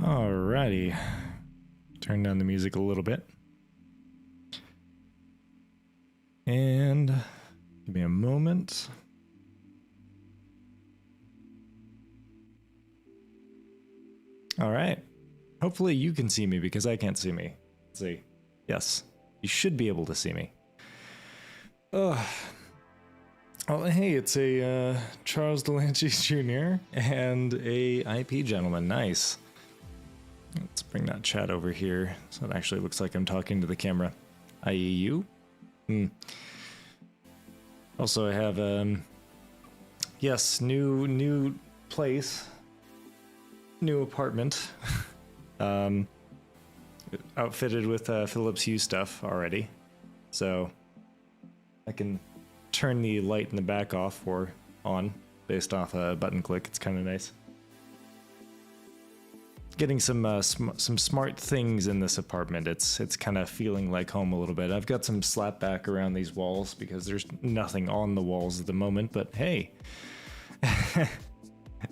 Alrighty. Turn down the music a little bit. And give me a moment. All right. Hopefully you can see me because I can't see me. Let's see. Yes, you should be able to see me. Oh, hey, it's a Charles Delancey Jr. and a IP gentleman. Nice. Let's bring that chat over here so it actually looks like I'm talking to the camera. IEU. Also, I have yes, new place, new apartment, outfitted with Philips Hue stuff already, so I can turn the light in the back off or on based off a button click. It's kind of nice. Getting some smart things in this apartment. It's kind of feeling like home a little bit. I've got some slap back around these walls because there's nothing on the walls at the moment, but hey.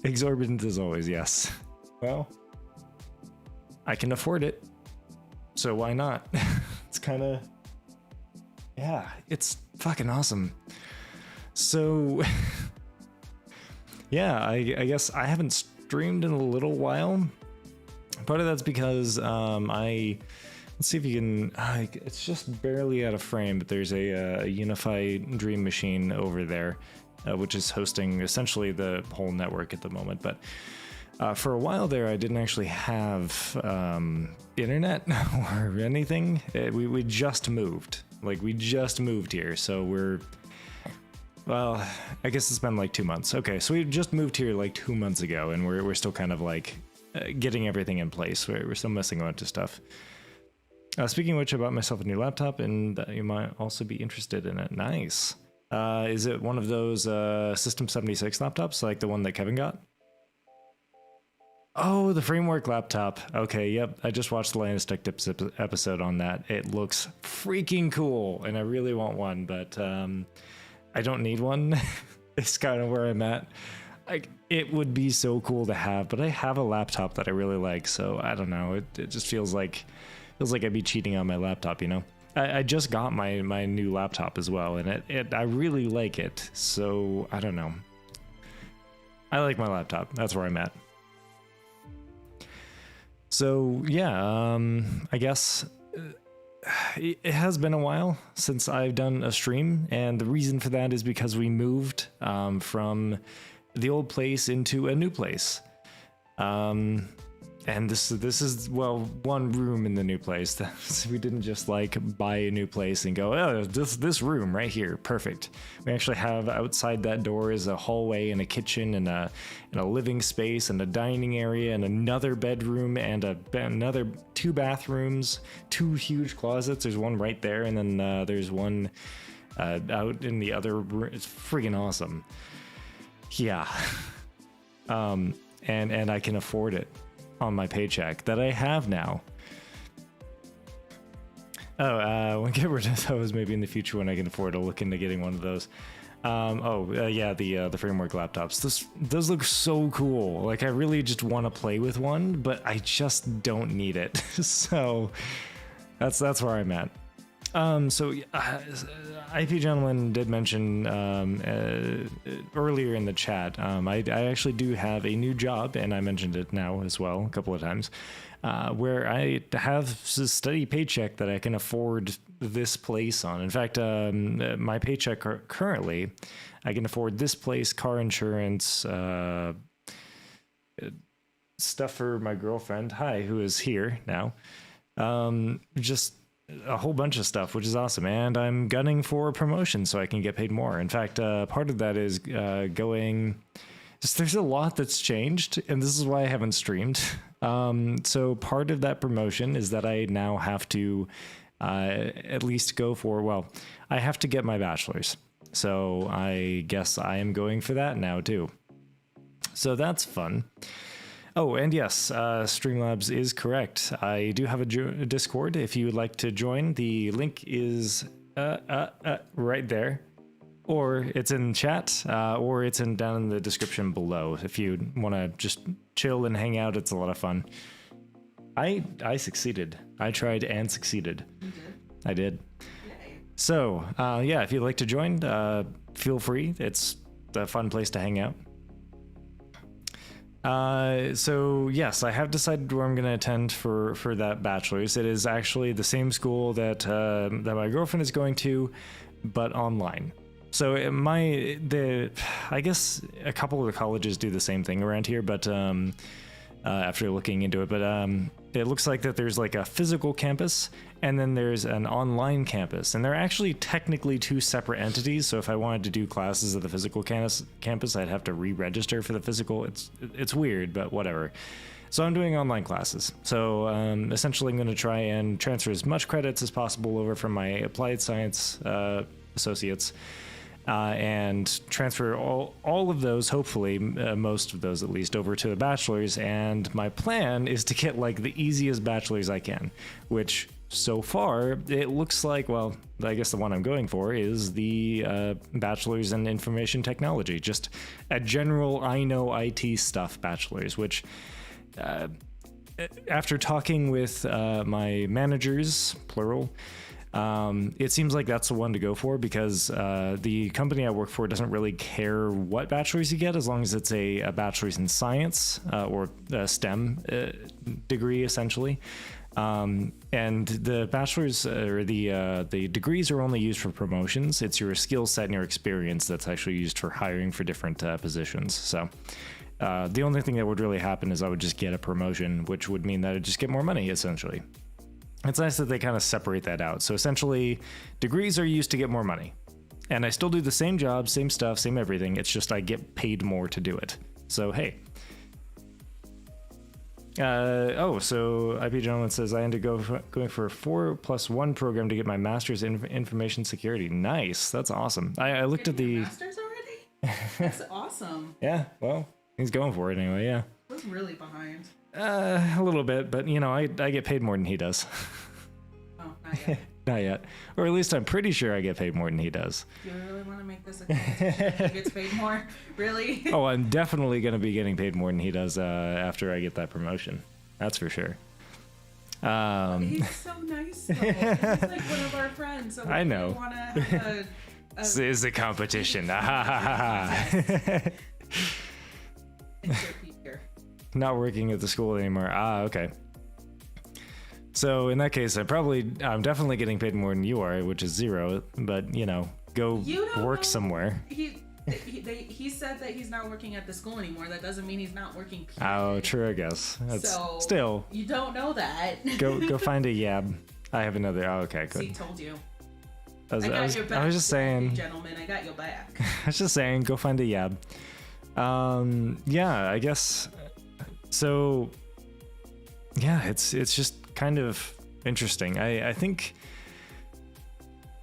Exorbitant as always, yes. Well, I can afford it, so why not? It's kind of, yeah, it's fucking awesome. So, yeah, I guess I haven't streamed in a little while. Part of that's because let's see if you can, it's just barely out of frame, but there's a Unify Dream Machine over there, which is hosting essentially the whole network at the moment. But for a while there, I didn't actually have internet or anything. We just moved. Like, we just moved here, so well, I guess it's been like 2 months. Okay, so we just moved here like 2 months ago, and we're still kind of like getting everything in place. We're still messing around to stuff. Speaking of which, I bought myself a new laptop, and you might also be interested in it. Nice. Is it one of those System 76 laptops, like the one that Kevin got? Oh, the Framework laptop. Okay, yep. I just watched the Linus Tech Tips episode on that. It looks freaking cool, and I really want one, but I don't need one. It's kind of where I'm at. It would be so cool to have, but I have a laptop that I really like, so I don't know. It just feels like I'd be cheating on my laptop, you know? I just got my new laptop as well, and I really like it, so I don't know. I like my laptop. That's where I'm at. So yeah, I guess it has been a while since I've done a stream, and the reason for that is because we moved from the old place into a new place. And this is, well, one room in the new place. We didn't just like buy a new place and go, oh, this room right here, perfect. We actually have outside that door is a hallway and a kitchen and a living space and a dining area and another bedroom and another 2 bathrooms, 2 huge closets. There's one right there, and then there's one out in the other room. It's freaking awesome. Yeah. And I can afford it on my paycheck that I have now. When I get rid of those, maybe in the future when I can afford to look into getting one of those. Yeah, the Framework laptops. Those look so cool. Like, I really just want to play with one, but I just don't need it. So that's where I'm at. So IP Gentleman did mention earlier in the chat, I actually do have a new job, and I mentioned it now as well a couple of times, where I have a steady paycheck that I can afford this place on. In fact, my paycheck currently, I can afford this place, car insurance, stuff for my girlfriend, who is here now, just a whole bunch of stuff, which is awesome. And I'm gunning for a promotion so I can get paid more. In fact, part of that is there's a lot that's changed, and this is why I haven't streamed. So part of that promotion is that I now have to at least go for, well, I have to get my bachelor's. So I guess I am going for that now too. So that's fun. Oh, and yes, Streamlabs is correct. I do have a Discord. If you would like to join, the link is right there, or it's in chat, or it's down in the description below. If you want to just chill and hang out, it's a lot of fun. I succeeded. I tried and succeeded. You did? I did. Yay. So, yeah, if you'd like to join, feel free. It's a fun place to hang out. So yes, I have decided where I'm going to attend for that bachelor's. It is actually the same school that that my girlfriend is going to, but online. So I guess a couple of the colleges do the same thing around here, but after looking into it, but it looks like that there's like a physical campus and then there's an online campus, and they're actually technically two separate entities. So if I wanted to do classes at the physical campus, I'd have to re-register for the physical. It's weird, but whatever. So I'm doing online classes. So essentially I'm going to try and transfer as much credits as possible over from my applied science associates, and transfer all of those, hopefully most of those at least, over to the bachelor's. And my plan is to get like the easiest bachelor's I can, which so far it looks like, well, I guess the one I'm going for is the bachelor's in information technology, just a general I know IT stuff bachelor's, which after talking with my managers, plural, it seems like that's the one to go for, because the company I work for doesn't really care what bachelor's you get, as long as it's a bachelor's in science or a STEM degree, essentially. And the bachelor's or the degrees are only used for promotions. It's your skill set and your experience that's actually used for hiring for different positions. So the only thing that would really happen is I would just get a promotion, which would mean that I'd just get more money, essentially. It's nice that they kind of separate that out. So essentially, degrees are used to get more money. And I still do the same job, same stuff, same everything. It's just I get paid more to do it. So, hey. So IP Gentleman says I ended up going for a 4+1 program to get my master's in information security. Nice. That's awesome. I looked at the... Master's already? That's awesome. Yeah, well, he's going for it anyway, yeah. We're really behind. A little bit, but you know, I get paid more than he does. Oh, not yet. Not yet. Or at least I'm pretty sure I get paid more than he does. Do you really want to make this a competition? He gets paid more? Really? Oh, I'm definitely going to be getting paid more than he does after I get that promotion. That's for sure. He's so nice, though. He's like one of our friends. So I know. Want to have This is a competition. Insert Peter. Not working at the school anymore. Okay. So in that case, I'm definitely getting paid more than you are, which is 0. But you know, go work somewhere. He said that he's not working at the school anymore. That doesn't mean he's not working. Period. Oh, true. I guess. So still. You don't know that. go find a yab. I have another. Oh, okay, good. See, told you. I was just saying. Gentlemen, I got your back. I was just saying, go find a yab. Yeah, I guess. So, yeah, it's just kind of interesting. I think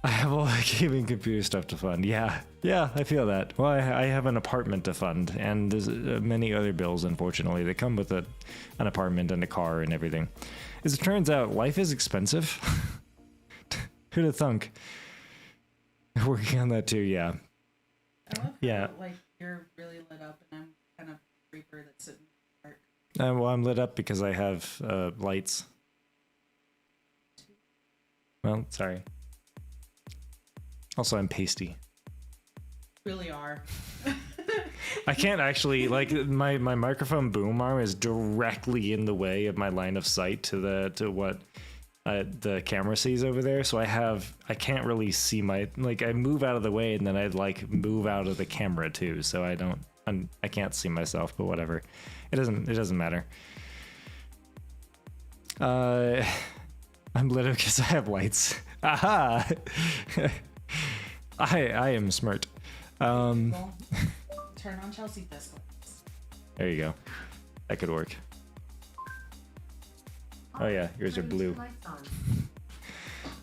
I have all the gaming computer stuff to fund. Yeah, I feel that. Well, I have an apartment to fund, and there's many other bills, unfortunately, that come with an apartment and a car and everything. As it turns out, life is expensive. Who'd have thunk? Working on that too, yeah. I love how, yeah. Like, you're really lit up, and I'm kind of a creeper that's sitting in the dark. Well, I'm lit up because I have lights. Well, sorry. Also, I'm pasty. Really are. I can't actually, like, my microphone boom arm is directly in the way of my line of sight to what the camera sees over there. So I can't really see I move out of the way, and then I'd like move out of the camera too. So I can't see myself, but whatever. It doesn't matter. I'm lit up because I have lights. Aha! I am smart. Turn on Chelsea this one. There you go. That could work. Oh yeah, yours are blue.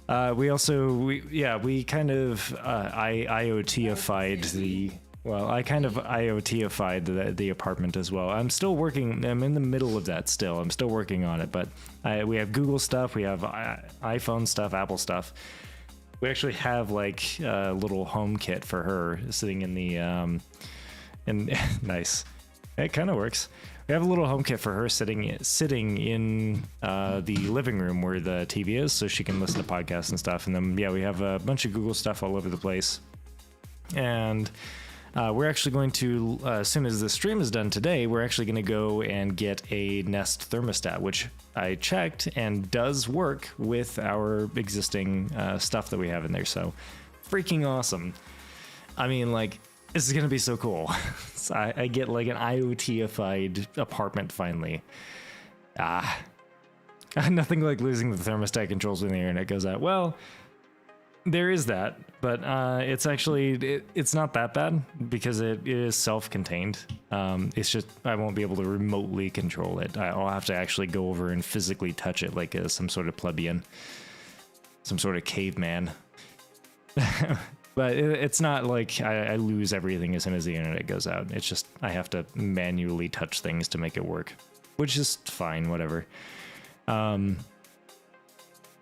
We kind of IoT-ified the. Well, I kind of IoT-ified the apartment as well. I'm still working. I'm in the middle of that still. I'm still working on it, but we have Google stuff, we have iPhone stuff, Apple stuff. We actually have like a little home kit for her sitting in the nice. It kind of works. We have a little HomeKit for her sitting in the living room where the TV is, so she can listen to podcasts and stuff. And then we have a bunch of Google stuff all over the place. And we're actually going to, as soon as the stream is done today, we're actually going to go and get a Nest thermostat, which I checked and does work with our existing stuff that we have in there. So freaking awesome. I mean, like, this is going to be so cool. So I get like an IoT-ified apartment finally. Nothing like losing the thermostat controls when the internet goes out. Well, there is that, but it's actually, it's not that bad because it is self-contained. It's just, I won't be able to remotely control it. I'll have to actually go over and physically touch it like some sort of plebeian, some sort of caveman. But it's not like I lose everything as soon as the internet goes out. It's just I have to manually touch things to make it work, which is fine, whatever. And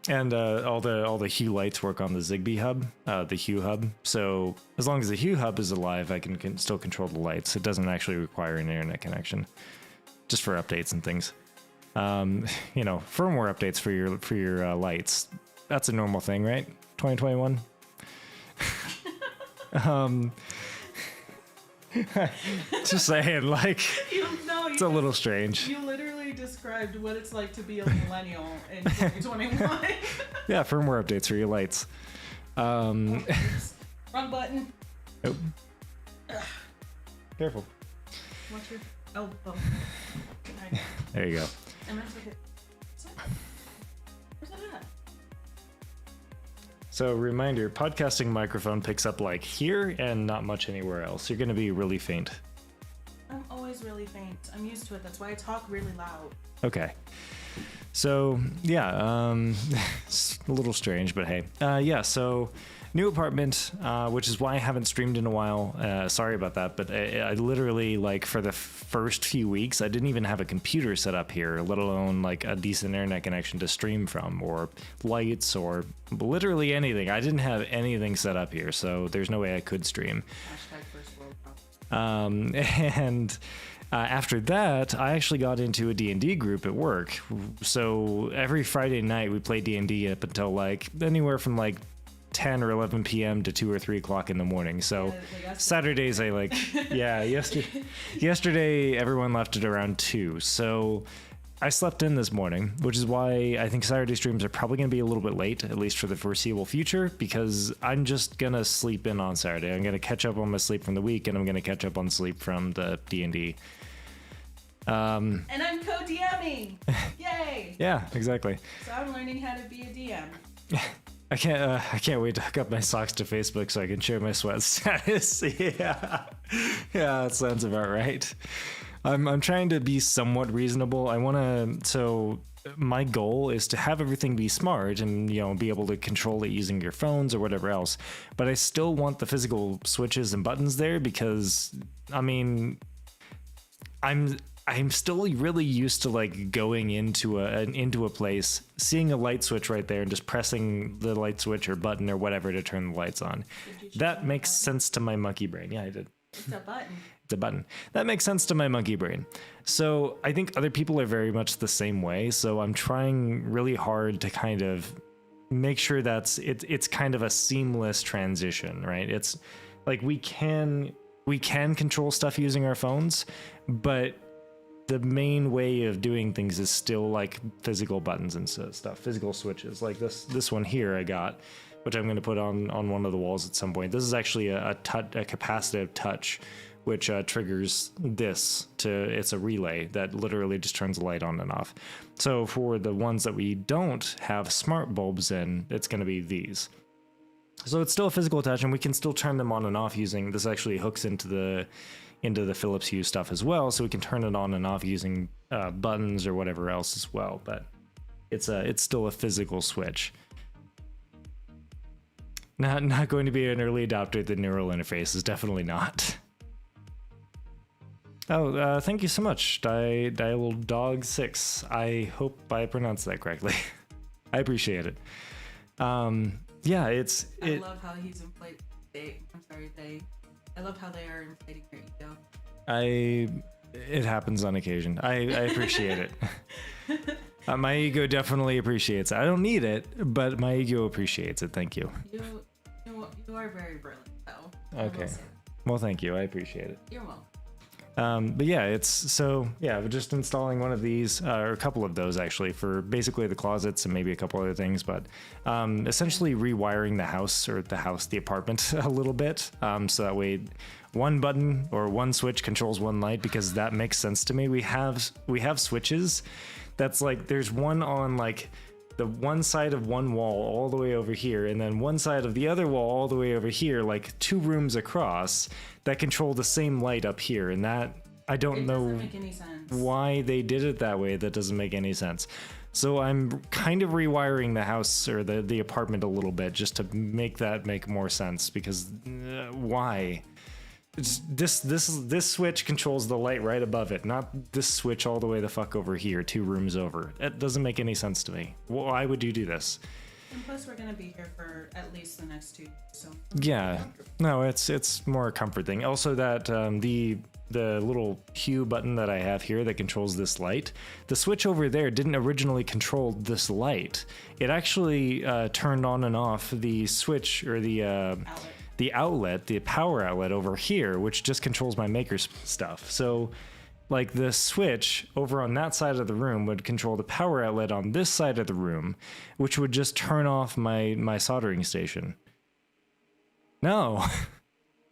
all the Hue lights work on the Zigbee hub, the Hue hub. So as long as the Hue hub is alive, I can still control the lights. It doesn't actually require an internet connection, just for updates and things. You know, firmware updates for your lights. That's a normal thing, right? 2021. Just saying, like, it's a little strange. You literally described what it's like to be a millennial in 2021. Yeah, firmware updates for your lights. Wrong button. Nope. Careful. Watch your elbow. There you go. And that's okay. Where's that at? So reminder, podcasting microphone picks up like here and not much anywhere else. You're going to be really faint. I'm always really faint. I'm used to it. That's why I talk really loud. Okay. So yeah, it's a little strange, but hey. Yeah, so new apartment, which is why I haven't streamed in a while. Sorry about that, but I literally, like, for the first few weeks, I didn't even have a computer set up here, let alone like a decent internet connection to stream from, or lights, or literally anything. I didn't have anything set up here, so there's no way I could stream. Hashtag first world problem. And after that, I actually got into a D&D group at work. So every Friday night we play D&D up until like anywhere from like 10 or 11 p.m. to 2 or 3 o'clock in the morning. So Saturdays I like, yeah, yesterday everyone left at around 2. So I slept in this morning, which is why I think Saturday streams are probably going to be a little bit late, at least for the foreseeable future, because I'm just going to sleep in on Saturday. I'm going to catch up on my sleep from the week, and I'm going to catch up on sleep from the D&D. And I'm co-DMing. Yay! Yeah, exactly. So I'm learning how to be a DM. I can't wait to hook up my socks to Facebook so I can share my sweat status. Yeah, that sounds about right. I'm trying to be somewhat reasonable. So my goal is to have everything be smart and, you know, be able to control it using your phones or whatever else. But I still want the physical switches and buttons there because, I mean, I'm still really used to like going into a place, seeing a light switch right there and just pressing the light switch or button or whatever to turn the lights on. That makes sense to my monkey brain. Yeah, I did. It's a button. It's a button. That makes sense to my monkey brain. So I think other people are very much the same way. So I'm trying really hard to kind of make sure it's kind of a seamless transition, right? It's like we can control stuff using our phones, but the main way of doing things is still like physical buttons and stuff, physical switches. Like this one here I got, which I'm going to put on one of the walls at some point. This is actually a capacitive touch, which triggers this it's a relay that literally just turns the light on and off. So for the ones that we don't have smart bulbs in, it's going to be these. So it's still a physical touch, and we can still turn them on and off using this. Actually hooks into the Philips Hue stuff as well, so we can turn it on and off using buttons or whatever else as well. But it's still a physical switch. Not going to be an early adopter. The neural interface is definitely not. Oh, thank you so much, Dial Dog 6. I hope I pronounced that correctly. I appreciate it. Yeah, I love how he's inflated. I love how they are inflating your ego. It happens on occasion. I appreciate it. My ego definitely appreciates it. I don't need it, but my ego appreciates it. Thank you. You are very brilliant, though. Okay. Well, thank you. I appreciate it. You're welcome. But yeah, we're just installing one of these, or a couple of those actually, for basically the closets and maybe a couple other things, but essentially rewiring the apartment a little bit, so that way one button or one switch controls one light, because that makes sense to me. We have switches that's like, there's one on like the one side of one wall all the way over here, and then one side of the other wall all the way over here, like 2 rooms across, that control the same light up here. And that, I don't know make any sense. why they did it that way. That doesn't make any sense. So I'm kind of rewiring the house or the apartment a little bit just to make that make more sense, because why? This switch controls the light right above it, not this switch all the way the fuck over here, 2 rooms over. It doesn't make any sense to me. Why would you do this? And plus, we're gonna be here for at least the next 2 years, so. Yeah, no, it's more a comfort thing. Also, that the little hue button that I have here that controls this light, the switch over there didn't originally control this light. It actually turned on and off the switch, or the power outlet over here, which just controls my maker's stuff. So like the switch over on that side of the room would control the power outlet on this side of the room, which would just turn off my soldering station. No.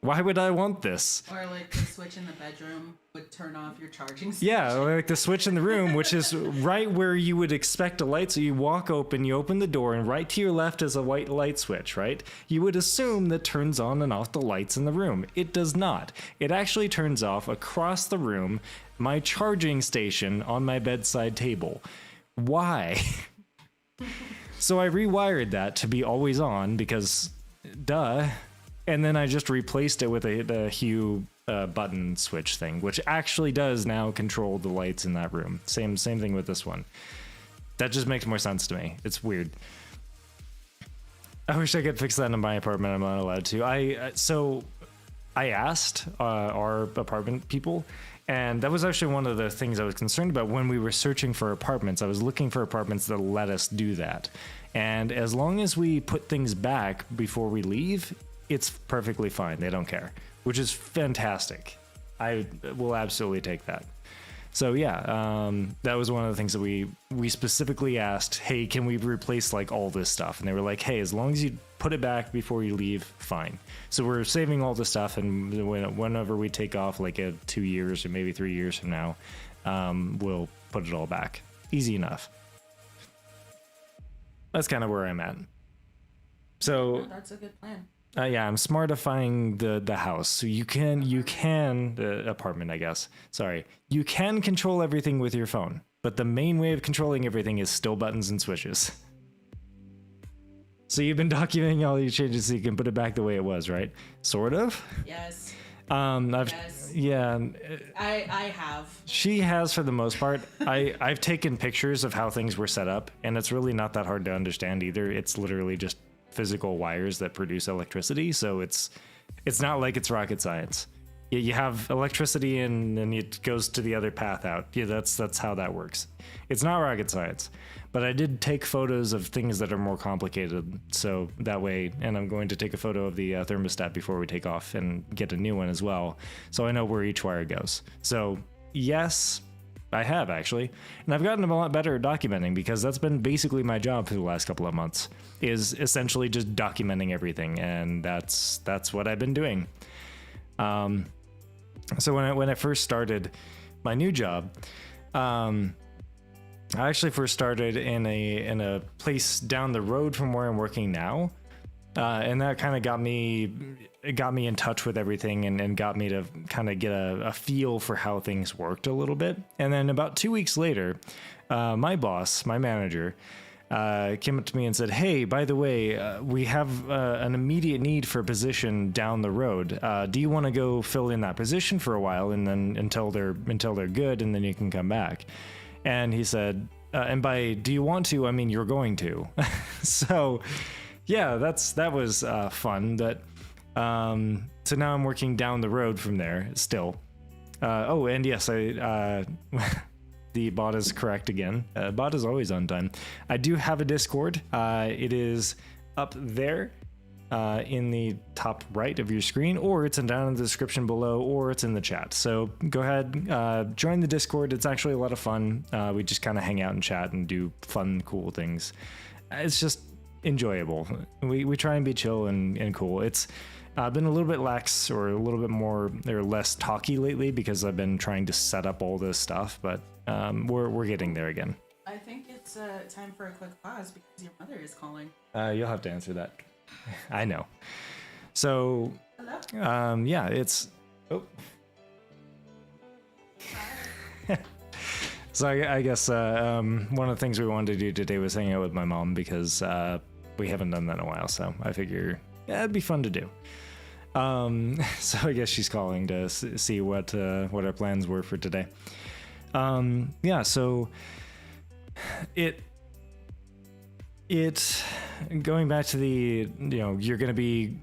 Why would I want this? Or like the switch in the bedroom would turn off your charging station. Yeah, like the switch in the room, which is right where you would expect a light. So you walk open, you open the door, and right to your left is a white light switch, right? You would assume that turns on and off the lights in the room. It does not. It actually turns off across the room my charging station on my bedside table. Why? So I rewired that to be always on, because duh. And then I just replaced it with a hue button switch thing, which actually does now control the lights in that room. Same thing with this one. That just makes more sense to me. It's weird. I wish I could fix that in my apartment. I'm not allowed to. I asked our apartment people, and that was actually one of the things I was concerned about when we were searching for apartments. I was looking for apartments that let us do that. And as long as we put things back before we leave, it's perfectly fine. They don't care, which is fantastic. I will absolutely take that. So yeah, that was one of the things that we specifically asked, hey, can we replace like all this stuff? And they were like, hey, as long as you put it back before you leave, fine. So we're saving all the stuff, and whenever we take off, like 2 years or maybe 3 years from now, we'll put it all back. Easy enough. That's kind of where I'm at. So Yeah, that's a good plan. yeah, I'm smartifying the house. So you can the apartment, I guess. Sorry. You can control everything with your phone, but the main way of controlling everything is still buttons and switches. So you've been documenting all your changes so you can put it back the way it was, right? Sort of? Yes. Yes. Yeah. I have. She has, for the most part. I've taken pictures of how things were set up, and it's really not that hard to understand either. It's literally just physical wires that produce electricity, so it's not like it's rocket science. You have electricity and then it goes to the other path out. Yeah, that's how that works. It's not rocket science, but I did take photos of things that are more complicated, so that way, and I'm going to take a photo of the thermostat before we take off and get a new one as well, so I know where each wire goes. So yes, I have actually, and I've gotten a lot better at documenting, because that's been basically my job for the last couple of months, is essentially just documenting everything, and that's what I've been doing. So when I first started my new job, I actually first started in a place down the road from where I'm working now. And that kind of got me in touch with everything, and got me to kind of get a feel for how things worked a little bit. And then about 2 weeks later, my boss, my manager, came up to me and said, hey, by the way, we have an immediate need for a position down the road. Do you want to go fill in that position for a while, and then until they're good, and then you can come back? And he said, and by do you want to, I mean you're going to. So yeah, that was fun. So now I'm working down the road from there still. Oh, and yes, the bot is correct again. Bot is always on time. I do have a Discord. It is up there in the top right of your screen, or it's down in the description below, or it's in the chat. So go ahead, join the Discord. It's actually a lot of fun. We just kind of hang out and chat and do fun, cool things. It's just enjoyable. We try and be chill and cool. It's been a little bit lax, or a little bit more or less talky lately, because I've been trying to set up all this stuff, but we're getting there again. I think it's time for a quick pause because your mother is calling. You'll have to answer that. I know. So, Hello? yeah, it's... Oh. So I guess one of the things we wanted to do today was hang out with my mom, because we haven't done that in a while, so I figure it'd be fun to do. So I guess she's calling to see what our plans were for today. Yeah, so it going back to the, you're going to be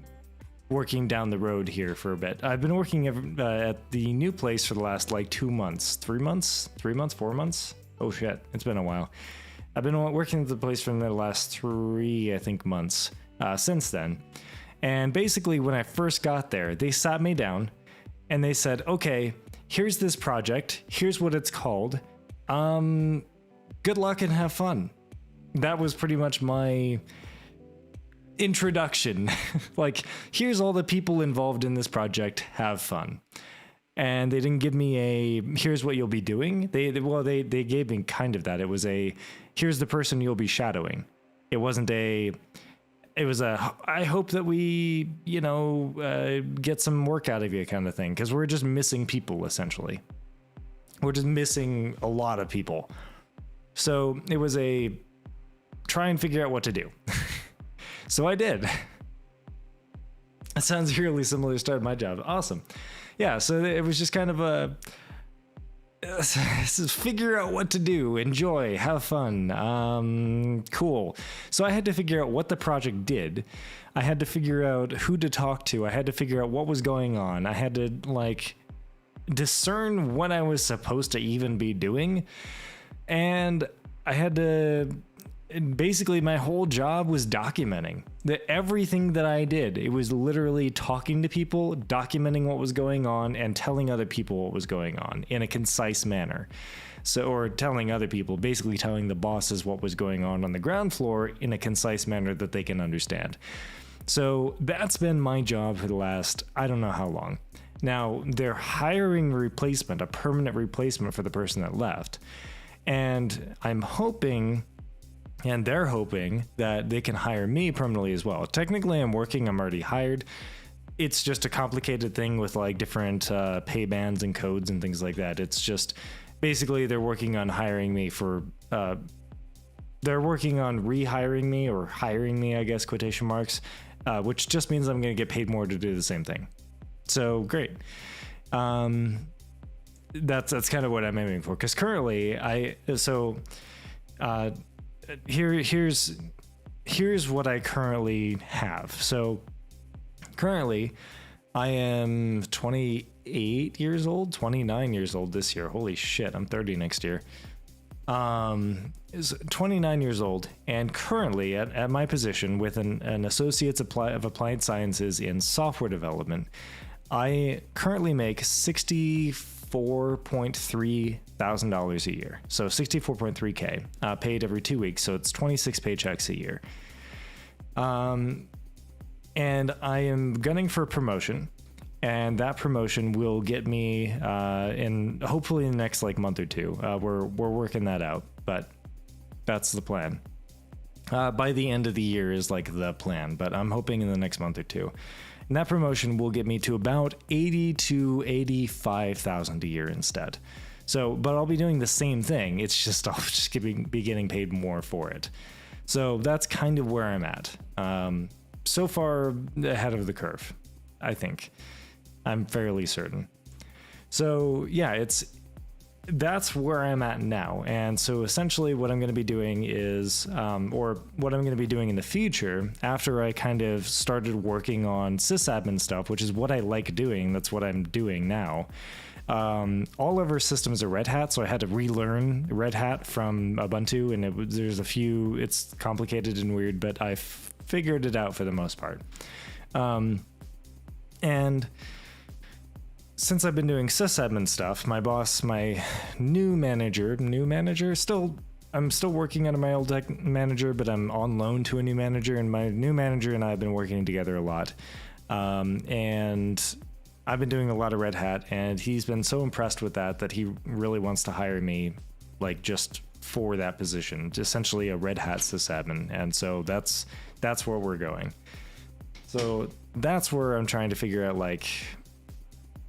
working down the road here for a bit. I've been working at the new place for the last like 2 months, 3 months, 4 months. Oh shit, it's been a while. I've been working at the place for the last 3, I think, months since then. And basically, when I first got there, they sat me down and they said, okay, here's this project. Here's what it's called. Good luck and have fun. That was pretty much my introduction. Like, here's all the people involved in this project. Have fun. And they didn't give me a, here's what you'll be doing. They gave me kind of that. It was a, here's the person you'll be shadowing. It wasn't a, it was a, I hope that we, get some work out of you kind of thing. Because we're just missing people, essentially. We're just missing a lot of people. So it was a, try and figure out what to do. So I did. That sounds really similar to start my job. Awesome. Yeah, so it was just kind of a figure out what to do, enjoy, have fun. Cool. So I had to figure out what the project did. I had to figure out who to talk to. I had to figure out what was going on. I had to discern what I was supposed to even be doing. And I had to, basically my whole job was documenting everything that I did. It was literally talking to people, documenting what was going on, and telling other people what was going on in a concise manner. So, or telling other people, basically telling the bosses what was going on the ground floor in a concise manner that they can understand. So that's been my job for the last, I don't know how long. Now they're hiring a replacement, a permanent replacement for the person that left. And I'm hoping, and they're hoping, that they can hire me permanently as well. Technically, I'm already hired. It's just a complicated thing with like different pay bands and codes and things like that. It's just, basically they're working on hiring me for, they're working on rehiring me, or hiring me, I guess, quotation marks, which just means I'm going to get paid more to do the same thing. So great. That's kind of what I'm aiming for, because currently here's what I currently have. So currently I am 28 years old, 29 years old this year. Holy shit, I'm 30 next year. Is 29 years old, and currently at my position with an Associates of Applied Sciences in Software Development, I currently make $64.3 thousand a year. So 64.3K paid every 2 weeks. So it's 26 paychecks a year. And I am gunning for a promotion, and that promotion will get me in hopefully in the next month or two. We're working that out, but that's the plan. By the end of the year is the plan, but I'm hoping in the next month or two. And that promotion will get me to about 80 to 85,000 a year instead. So, but I'll be doing the same thing. It's just I'll just be getting paid more for it. So that's kind of where I'm at. So far ahead of the curve, I think. I'm fairly certain. So yeah, that's where I'm at now. And so essentially what I'm going to be doing is, or what I'm going to be doing in the future, after I kind of started working on sysadmin stuff, which is what I like doing, that's what I'm doing now. All of our systems are Red Hat, so I had to relearn Red Hat from Ubuntu, and there's a few, it's complicated and weird, but I figured it out for the most part. And since I've been doing sysadmin stuff, my boss, my new manager, I'm still working under my old tech manager, but I'm on loan to a new manager, and my new manager and I have been working together a lot. And I've been doing a lot of Red Hat, and he's been so impressed with that he really wants to hire me, like, just for that position, essentially a Red Hat sysadmin. And so that's where we're going. So that's where I'm trying to figure out, like,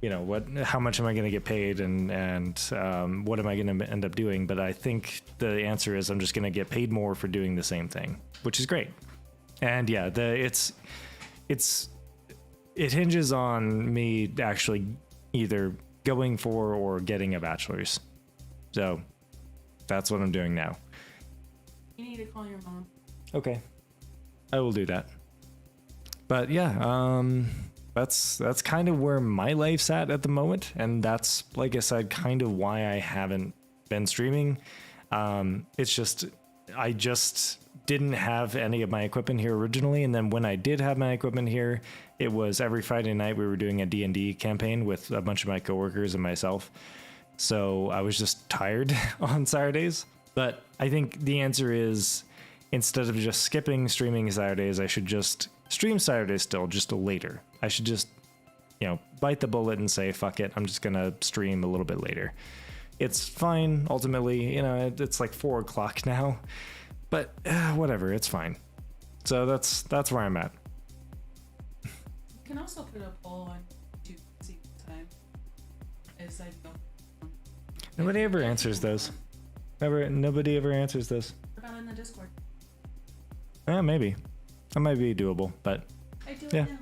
you know, how much am I going to get paid, and what am I going to end up doing? But I think the answer is I'm just going to get paid more for doing the same thing, which is great. And yeah, it hinges on me actually either going for or getting a bachelor's. So that's what I'm doing now. You need to call your mom. Okay, I will do that. But yeah, that's kind of where my life's at the moment, and that's, like I said, kind of why I haven't been streaming. It's just I just didn't have any of my equipment here originally, and then when I did have my equipment here, it was every Friday night we were doing a D&D campaign with a bunch of my coworkers and myself. So I was just tired on Saturdays. But I think the answer is, instead of just skipping streaming Saturdays, I should just stream Saturdays still, just later. I should just, you know, bite the bullet and say, fuck it, I'm just gonna stream a little bit later. It's fine, ultimately, you know, it's like 4 o'clock now, but whatever, it's fine. So that's where I'm at. You can also put a poll on YouTube to see what time. As I don't. Nobody ever answers those. Nobody ever answers those. What about in the Discord? Maybe. That might be doable, but I do yeah. it now.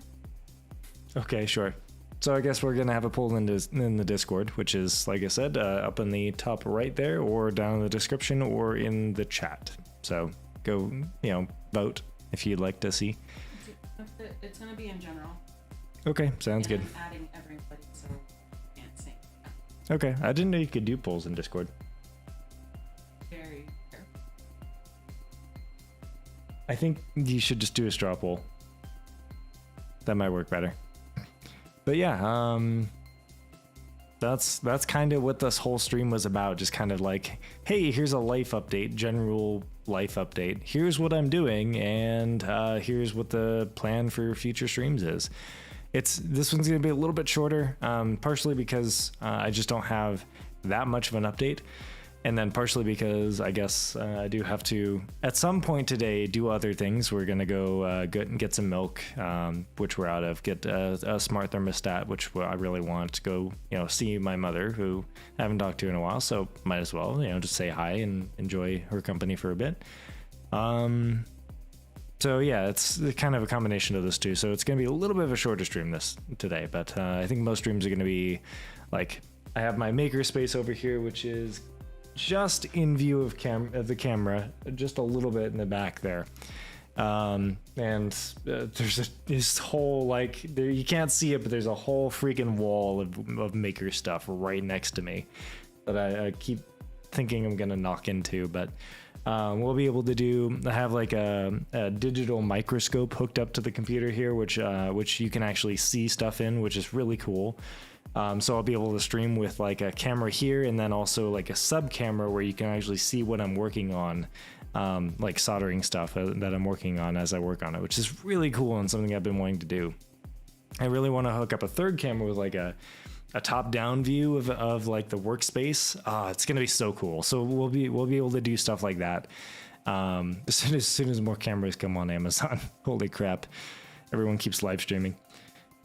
Okay, sure. So I guess we're gonna have a poll in the Discord, which is, like I said, up in the top right there, or down in the description, or in the chat. So go, you know, vote if you'd like to see. It's gonna be in general. Okay, sounds And good. I'm adding everybody, so I can't say. Okay, I didn't know you could do polls in Discord. Very careful. I think you should just do a straw poll. That might work better. But yeah, that's kind of what this whole stream was about. Just kind of like, hey, here's a life update, general life update. Here's what I'm doing, and here's what the plan for future streams is. This one's gonna be a little bit shorter, partially because I just don't have that much of an update, and then partially because I guess I do have to, at some point today, do other things. We're gonna go get some milk, which we're out of, get a smart thermostat, which I really want to go, you know, see my mother, who I haven't talked to in a while, so might as well, you know, just say hi and enjoy her company for a bit. So yeah, it's kind of a combination of those two. So it's gonna be a little bit of a shorter stream today, but I think most streams are gonna be like, I have my makerspace over here, which is just in view of the camera, just a little bit in the back there. And there's this whole, like, you can't see it, but there's a whole freaking wall of maker stuff right next to me that I keep thinking I'm gonna knock into. But we'll be able to have like a digital microscope hooked up to the computer here, which you can actually see stuff in, which is really cool. So I'll be able to stream with like a camera here, and then also like a sub camera where you can actually see what I'm working on, like soldering stuff that I'm working on as I work on it, which is really cool and something I've been wanting to do. I really want to hook up a third camera with like a top-down view of like the workspace. It's gonna be so cool. So we'll be able to do stuff like that as soon as more cameras come on Amazon. Holy crap! Everyone keeps live streaming.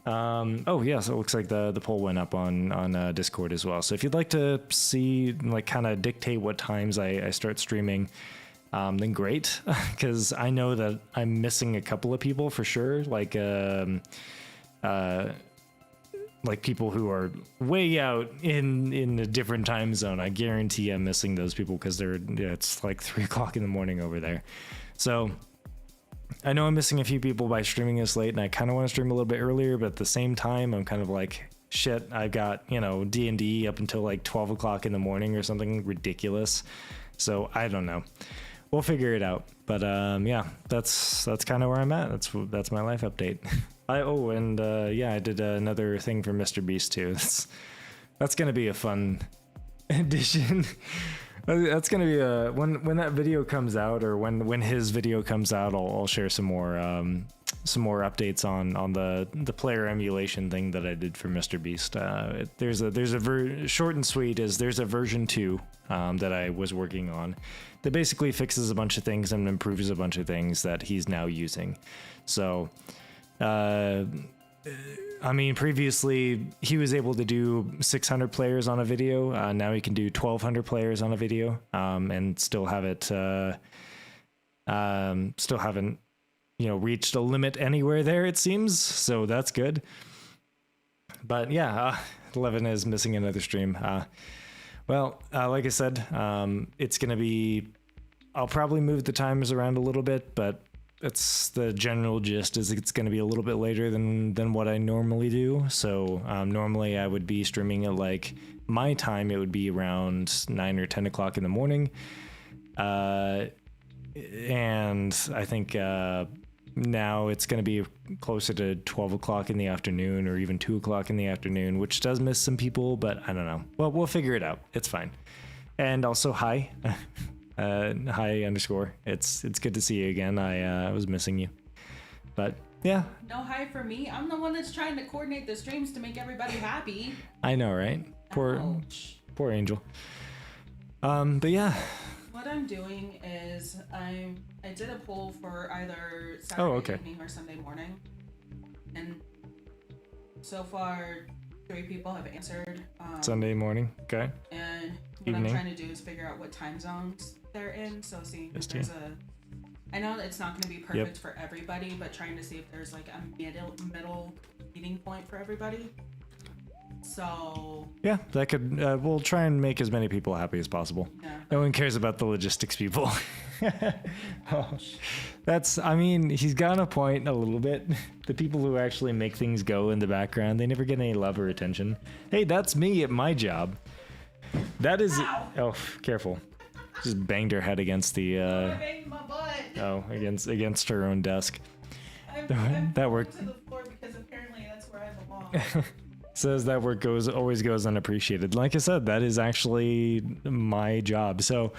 Oh yeah, so it looks like the poll went up on Discord as well. So if you'd like to see, like, kind of dictate what times I start streaming, then great, because I know that I'm missing a couple of people for sure, like people who are way out in a different time zone. I guarantee I'm missing those people because it's like 3 o'clock in the morning over there. So I know I'm missing a few people by streaming this late, and I kind of want to stream a little bit earlier, but at the same time, I'm kind of like, shit, I've got, D&D up until like 12 o'clock in the morning or something ridiculous. So I don't know. We'll figure it out. But yeah, that's kind of where I'm at. That's my life update. I did another thing for Mr. Beast too. That's gonna be a fun addition. That's gonna be when that video comes out, or when his video comes out, I'll share some more updates on the player emulation thing that I did for Mr. Beast. There's a short and sweet is there's a version 2 that I was working on that basically fixes a bunch of things and improves a bunch of things that he's now using. So I mean, previously he was able to do 600 players on a video. Now he can do 1,200 players on a video, and still have it. Still haven't, reached a limit anywhere there. It seems so. That's good. But yeah, Levin is missing another stream. Like I said, it's gonna be. I'll probably move the times around a little bit, but it's the general gist is it's going to be a little bit later than what I normally do. So normally I would be streaming at like my time. It would be around 9 or 10 o'clock in the morning. And I think now it's going to be closer to 12 o'clock in the afternoon or even 2 o'clock in the afternoon, which does miss some people, but I don't know. Well, we'll figure it out. It's fine. And also, hi. Hi _ it's good to see you again. I was missing you, but yeah, no hi for me. I'm the one that's trying to coordinate the streams to make everybody happy. I know, right? Poor Angel. But yeah, what I'm doing is I did a poll for either Saturday evening or Sunday morning, and so far 3 people have answered. Sunday morning, okay. And what I'm trying to do is figure out what time zones they're in. So seeing if there's I know it's not going to be perfect for everybody, but trying to see if there's like a middle meeting point for everybody. So yeah, that could. We'll try and make as many people happy as possible. Yeah, no one cares about the logistics people. I mean, he's got a point a little bit. The people who actually make things go in the background, they never get any love or attention. Hey, that's me at my job. That is. Ow. Oh, careful! Just banged her head against the. I banged my butt. Oh, against her own desk. I'm that worked. To the floor because apparently that's where I belong. Says that work always goes unappreciated. Like I said, that is actually my job. So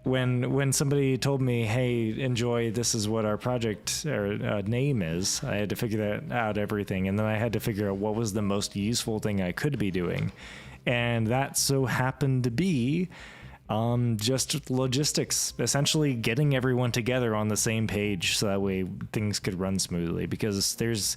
when somebody told me, hey, enjoy, this is what our project or name is, I had to figure that out, everything. And then I had to figure out what was the most useful thing I could be doing. And that so happened to be just logistics, essentially getting everyone together on the same page so that way things could run smoothly, because there's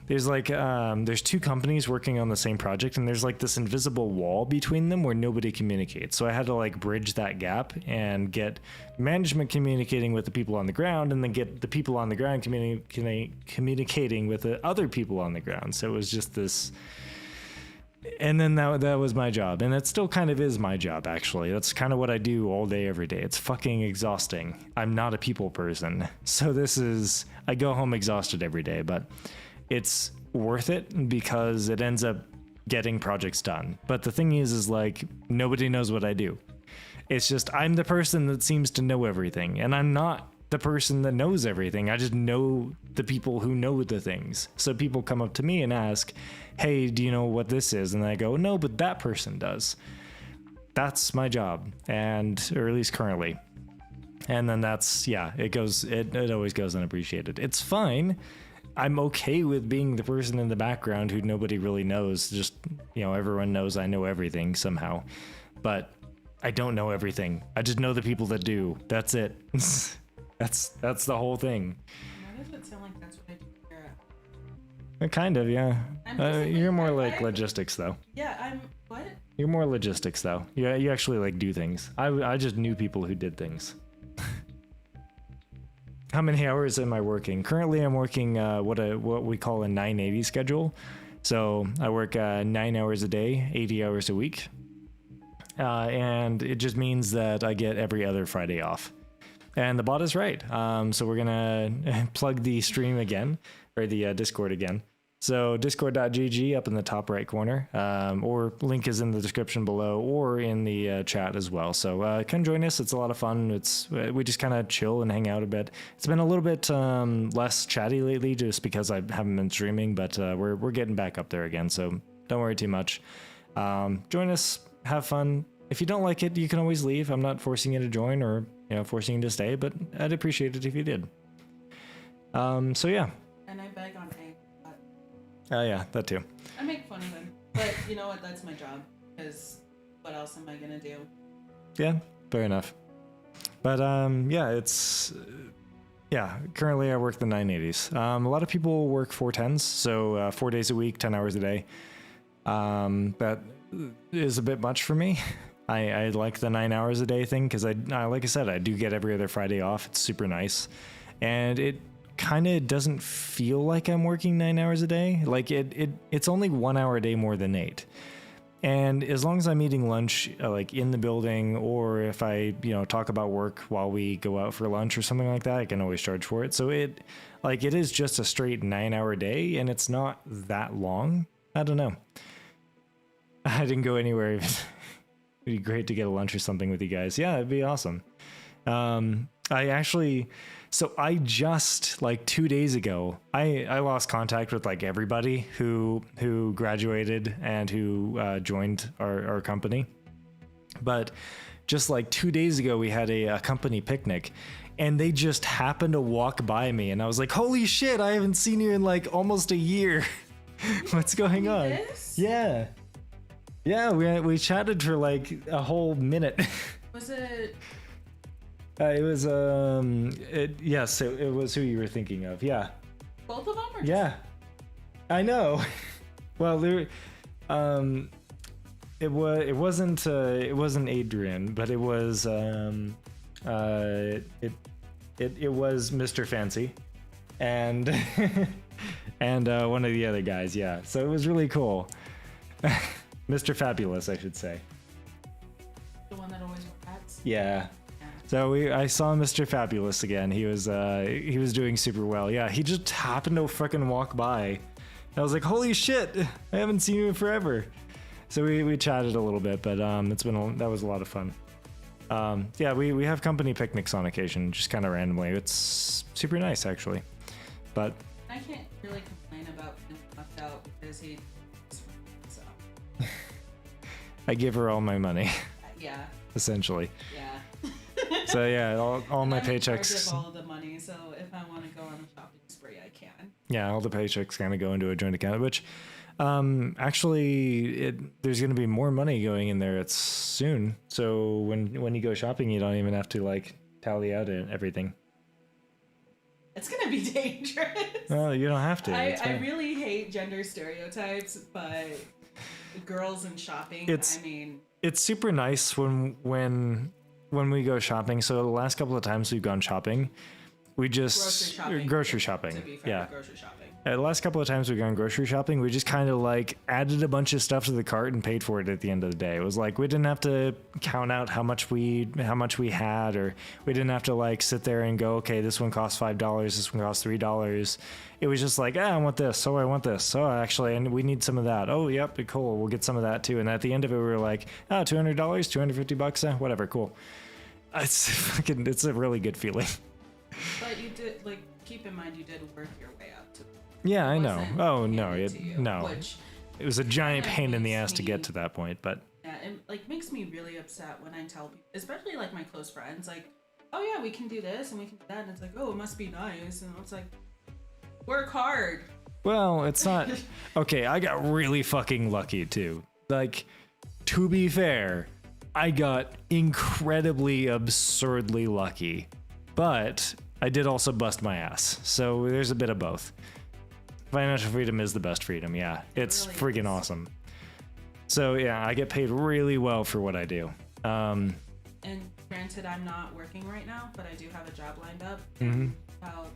2 companies working on the same project, and there's like this invisible wall between them where nobody communicates. So I had to like bridge that gap and get management communicating with the people on the ground, and then get the people on the ground communicating with the other people on the ground. So it was just this. And then that was my job, and it still kind of is my job, actually. That's kind of what I do all day, every day. It's fucking exhausting. I'm not a people person. So I go home exhausted every day, but it's worth it because it ends up getting projects done. But the thing is like, nobody knows what I do. It's just, I'm the person that seems to know everything, and I'm not the person that knows everything. I just know the people who know the things. So people come up to me and ask, hey, do you know what this is? And I go, no, but that person does. That's my job, or at least currently. And then it always goes unappreciated. It's fine. I'm okay with being the person in the background who nobody really knows. Just, everyone knows I know everything somehow, but I don't know everything. I just know the people that do. That's it. That's the whole thing. Why does it sound like that's what I do here? Kind of, yeah. You're more like logistics, though. Yeah, I'm what? You're more logistics, though. Yeah, you actually like do things. I just knew people who did things. How many hours am I working? Currently, I'm working what we call a 980 schedule. So I work 9 hours a day, 80 hours a week. And it just means that I get every other Friday off. And the bot is right. So we're going to plug the stream again, or the Discord again. So discord.gg up in the top right corner, or link is in the description below or in the chat as well. So come join us. It's a lot of fun. We just kind of chill and hang out a bit. It's been a little bit less chatty lately just because I haven't been streaming, but we're getting back up there again. So don't worry too much. Join us, have fun. If you don't like it, you can always leave. I'm not forcing you to join or forcing you to stay, but I'd appreciate it if you did. So yeah. And I beg on egg. Oh yeah, that too. I make fun of him, but you know what? That's my job. Because what else am I gonna do? Yeah, fair enough. But currently I work the 980s. A lot of people work 410s, so 4 days a week, 10 hours a day. That is a bit much for me. I like the 9 hours a day thing because like I said, I do get every other Friday off. It's super nice, and it kind of doesn't feel like I'm working 9 hours a day. Like it's only 1 hour a day more than 8. And as long as I'm eating lunch, like in the building, or if I, talk about work while we go out for lunch or something like that, I can always charge for it. So it is just a straight 9 hour day, and it's not that long. I don't know. I didn't go anywhere. It'd be great to get a lunch or something with you guys. Yeah, it'd be awesome. I just like 2 days ago, I lost contact with like everybody who graduated and who joined our company. But just like 2 days ago, we had a company picnic, and they just happened to walk by me, and I was like, holy shit, I haven't seen you in like almost a year. What's going on? Yeah. Yeah, we chatted for like a whole minute. Was it? It was yes, it was who you were thinking of. Yeah. Both of them? Or yeah. I know. Well, there it wasn't Adrian, but it was it was Mr. Fancy and and one of the other guys, yeah. So it was really cool. Mr. Fabulous, I should say. The one that always wears hats? Yeah. So I saw Mr. Fabulous again. He was doing super well. Yeah, he just happened to freaking walk by. I was like, holy shit, I haven't seen you in forever. So we chatted a little bit, but that was a lot of fun. Yeah, we have company picnics on occasion, just kind of randomly. It's super nice actually. But I can't really complain about being left out because he. So. I give her all my money. Yeah. Essentially. Yeah. So yeah, all my paychecks. I'm in charge of all the money, so if I want to go on a shopping spree, I can. Yeah, all the paychecks kind of go into a joint account, which actually there's going to be more money going in there. It's soon. So when you go shopping, you don't even have to like tally out everything. It's going to be dangerous. Well, you don't have to. I really hate gender stereotypes, but girls and shopping, it's super nice when we go shopping. So the last couple of times we've gone shopping, we just grocery shopping. To be fair, grocery shopping. The last couple of times we've gone grocery shopping, we just kind of like added a bunch of stuff to the cart and paid for it at the end of the day. It was like we didn't have to count out how much we had, or we didn't have to like sit there and go, okay, this one costs $5, this one costs $3. It was just like, I want this, I want this. Oh, actually, and we need some of that. Oh, yep, cool. We'll get some of that too. And at the end of it, we were like, $200, $250, whatever, cool. It's a really good feeling. But you did keep in mind you did work your way up to. Yeah, I know. Oh no, Which it was a giant pain in the ass to get to that point, but. Yeah, it makes me really upset when I tell people, especially like my close friends, like, oh yeah, we can do this and we can do that, and it's like, oh, it must be nice, and it's like, work hard. Well, it's not. Okay, I got really fucking lucky too. Like, to be fair, I got incredibly absurdly lucky, but I did also bust my ass. So there's a bit of both. Financial freedom is the best freedom. Yeah, it's really freaking awesome. So yeah, I get paid really well for what I do. And granted, I'm not working right now, but I do have a job lined up. About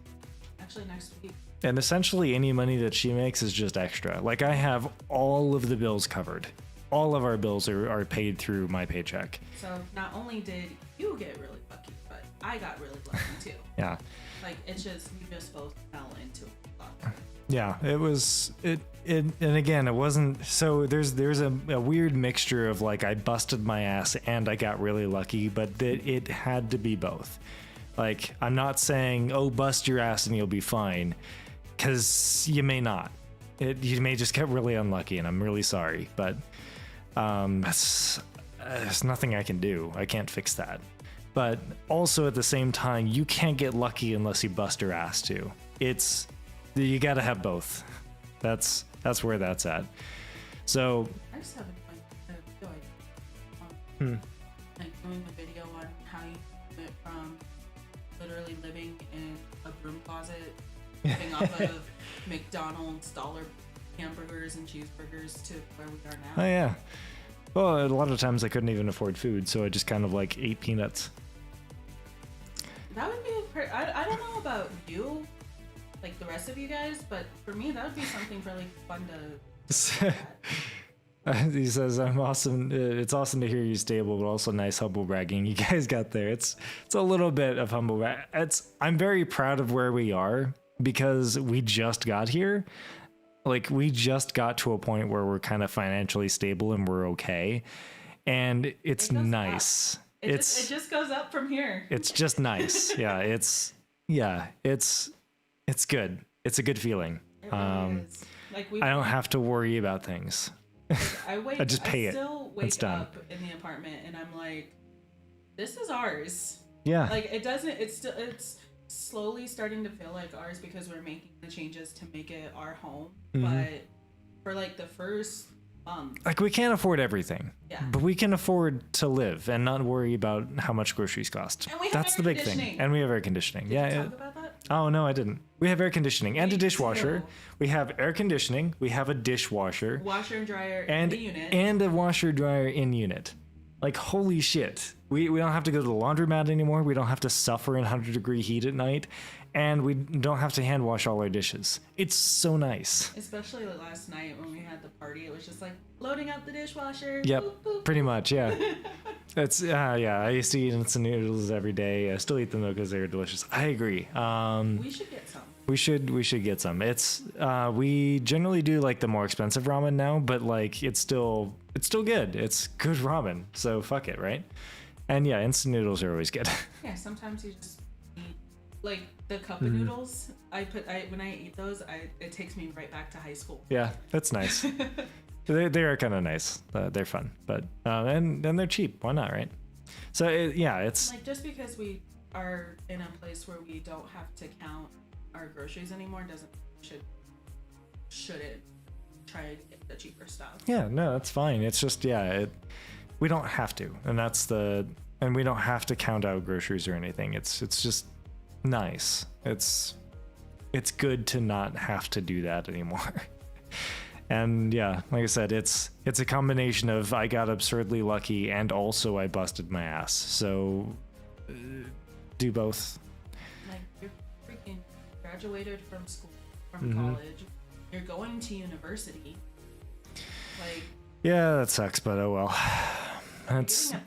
actually next week. And essentially any money that she makes is just extra. Like, I have all of the bills covered. All of our bills are paid through my paycheck. So not only did you get really lucky, but I got really lucky too. Yeah. Like, it's just, we just both fell into it. Yeah, it was and again, it wasn't. So there's a weird mixture of like I busted my ass and I got really lucky, but it had to be both. Like, I'm not saying, oh, bust your ass and you'll be fine, because you may not. You may just get really unlucky, and I'm really sorry, but there's nothing I can do. I can't fix that. But also at the same time, you can't get lucky unless you bust your ass too. You got to have both. That's where that's at. So I just have a video like doing a video on how you went from literally living in a broom closet, living off of McDonald's dollar hamburgers and cheeseburgers to where we are now. Oh yeah. Well, a lot of times I couldn't even afford food, so I just kind of like ate peanuts. That would be I don't know about you, like the rest of you guys, but for me that would be something really fun to He says, "I'm awesome. It's awesome to hear you stable, but also nice humble bragging you guys got there. It's a little bit of humble brag. I'm very proud of where we are because we just got here. Like, we just got to a point where we're kind of financially stable and we're okay, and it's nice. It just goes up from here. It's just nice. It's good. It's a good feeling. It really is. Like I don't have to worry about things." Like I just pay it. Still It's wake done. up in the apartment and I'm like, this is ours. Yeah. Like it's slowly starting to feel like ours because we're making the changes to make it our home. But for like the first month, Like, we can't afford everything. Yeah. But we can afford to live and not worry about how much groceries cost. And we have That's air the big thing. conditioning. And we have air conditioning. Did Yeah. you talk about that? Oh no, I didn't. We have air conditioning and a Me dishwasher. too. We have air conditioning. We have a dishwasher Washer and dryer and in the unit. and a washer dryer in unit. Like, holy shit. We don't have to go to the laundromat anymore. We don't have to suffer in 100-degree heat at night, and we don't have to hand wash all our dishes. It's so nice. Especially last night when we had the party, it was just like loading up the dishwasher. Yep, boop, boop. pretty much, yeah. It's yeah. I used to eat instant noodles every day. I still eat them though because they're delicious. I agree. We should get some. We should get some. It's we generally do like the more expensive ramen now, but like it's still good. It's good ramen. So fuck it, right? And yeah, instant noodles are always good. Yeah, sometimes you just eat like the cup of noodles. When I eat those, it takes me right back to high school. Yeah, that's nice. they are kind of nice. They're fun, but and they're cheap. Why not, right? So it's Like, just because we are in a place where we don't have to count our groceries anymore doesn't should it try to get the cheaper stuff. yeah, no, that's fine. It's just we don't have to, and we don't have to count out groceries or anything. It's just nice. It's good to not have to do that anymore. And yeah, like I said, it's a combination of I got absurdly lucky and also I busted my ass. So do both. Like, you're freaking graduated from school, from college. You're going to university. Like, Yeah, that sucks, but oh well.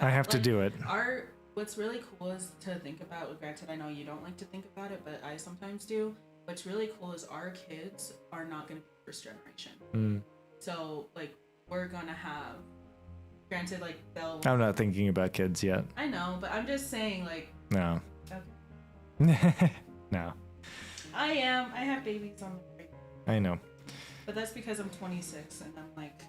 I have to do it. What's really cool is to think about, granted I know you don't like to think about it, but I sometimes do. What's really cool is our kids are not going to be first generation. So, like, we're going to have, granted, like, I'm not thinking about kids yet. I know, but I'm just saying, like, No. okay. No. I am. I have babies on the way. I know. But that's because I'm 26 and I'm like,